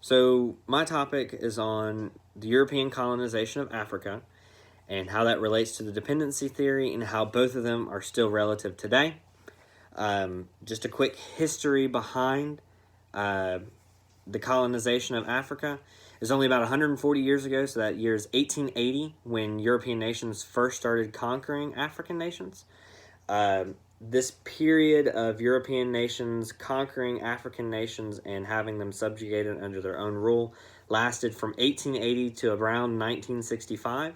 So my topic is on the European colonization of Africa and how that relates to the dependency theory and how both of them are still relative today. Just a quick history behind uh, the colonization of Africa. It was only about 140 years ago, so that year is 1880 when European nations first started conquering African nations. This period of European nations conquering African nations and having them subjugated under their own rule lasted from 1880 to around 1965.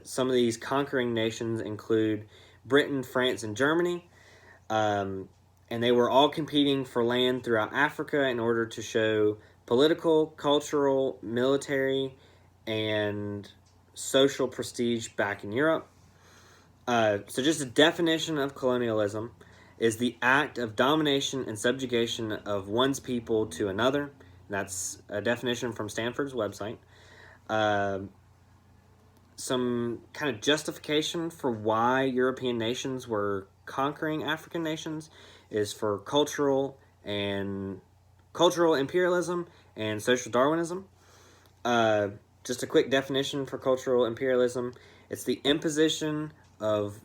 Some of these conquering nations include Britain, France, and Germany, and they were all competing for land throughout Africa in order to show political, cultural, military, and social prestige back in Europe. So just a definition of colonialism is the act of domination and subjugation of one's people to another. That's a definition from Stanford's website. Some kind of justification for why European nations were conquering African nations is for cultural imperialism and social Darwinism. Just a quick definition for cultural imperialism: it's the imposition of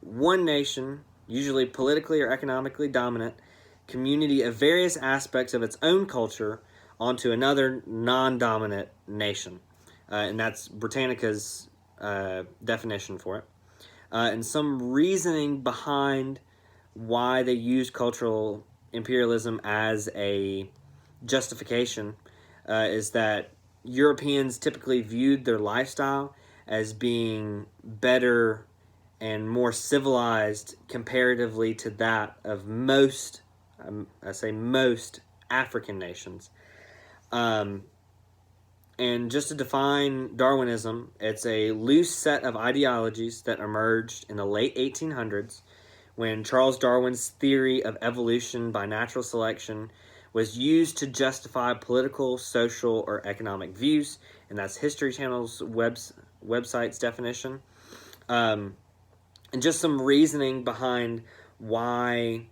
one nation, usually politically or economically dominant, community of various aspects of its own culture onto another non-dominant nation. And that's Britannica's definition for it. And some reasoning behind why they use cultural imperialism as a justification is that Europeans typically viewed their lifestyle as being better and more civilized comparatively to that of most, I say most, African nations. And just to define Darwinism, it's a loose set of ideologies that emerged in the late 1800s when Charles Darwin's theory of evolution by natural selection was used to justify political, social, or economic views, and that's History Channel's website's definition. And just some reasoning behind why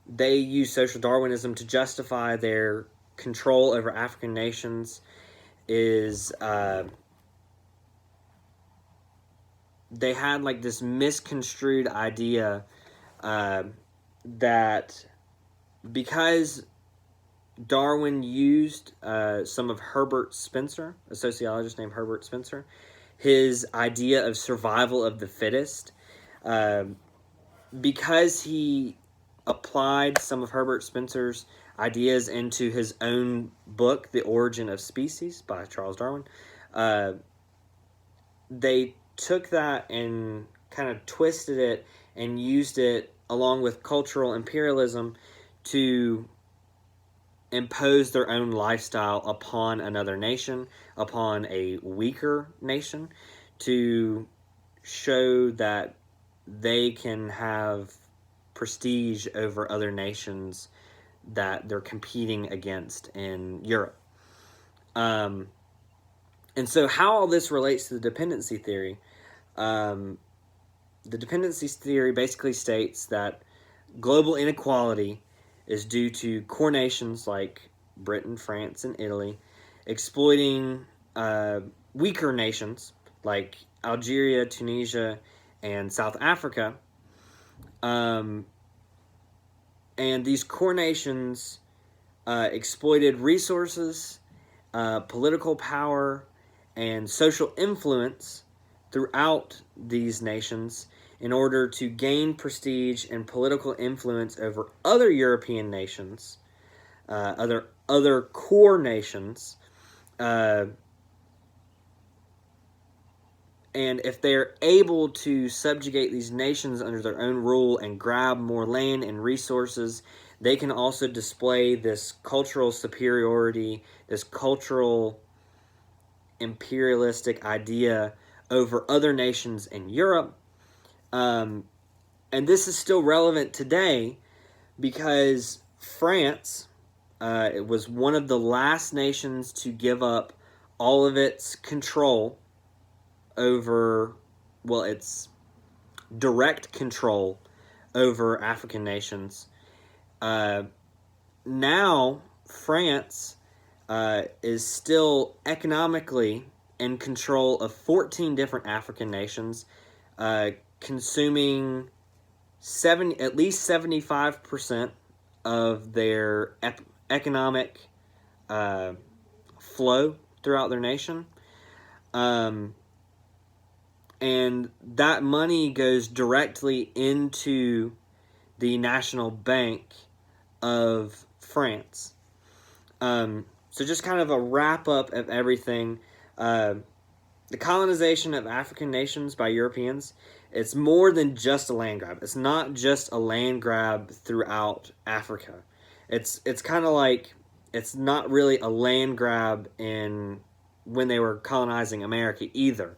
they use social Darwinism to justify their control over African nations is they had like this misconstrued idea that because Darwin used some of Herbert Spencer, a sociologist named Herbert Spencer, his idea of survival of the fittest, because he applied some of Herbert Spencer's ideas into his own book, The Origin of Species by Charles Darwin, they took that and kind of twisted it and used it along with cultural imperialism to impose their own lifestyle upon another nation, upon a weaker nation, to show that they can have prestige over other nations that they're competing against in Europe. And so how all this relates to the dependency theory, the dependency theory basically states that global inequality is due to core nations like Britain, France, and Italy exploiting weaker nations like Algeria, Tunisia, and South Africa. And these core nations exploited resources, political power, and social influence throughout these nations in order to gain prestige and political influence over other European nations, other core nations, and if they're able to subjugate these nations under their own rule and grab more land and resources, they can also display this cultural superiority, this cultural imperialistic idea over other nations in Europe. And this is still relevant today because France it was one of the last nations to give up all of its control over, well, its direct control over African nations. Now, France is still economically in control of 14 different African nations, consuming at least 75% of their economic flow throughout their nation. And that money goes directly into the National Bank of France. So just kind of a wrap up of everything. The colonization of African nations by Europeans, it's more than just a land grab. It's not just a land grab throughout Africa. It's kind of like, it's not really a land grab in when they were colonizing America either.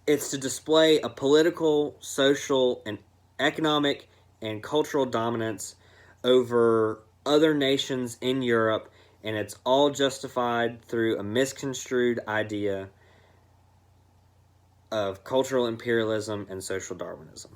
It's to display a political, social, and economic and cultural dominance over other nations in Europe, and it's all justified through a misconstrued idea of cultural imperialism and social Darwinism.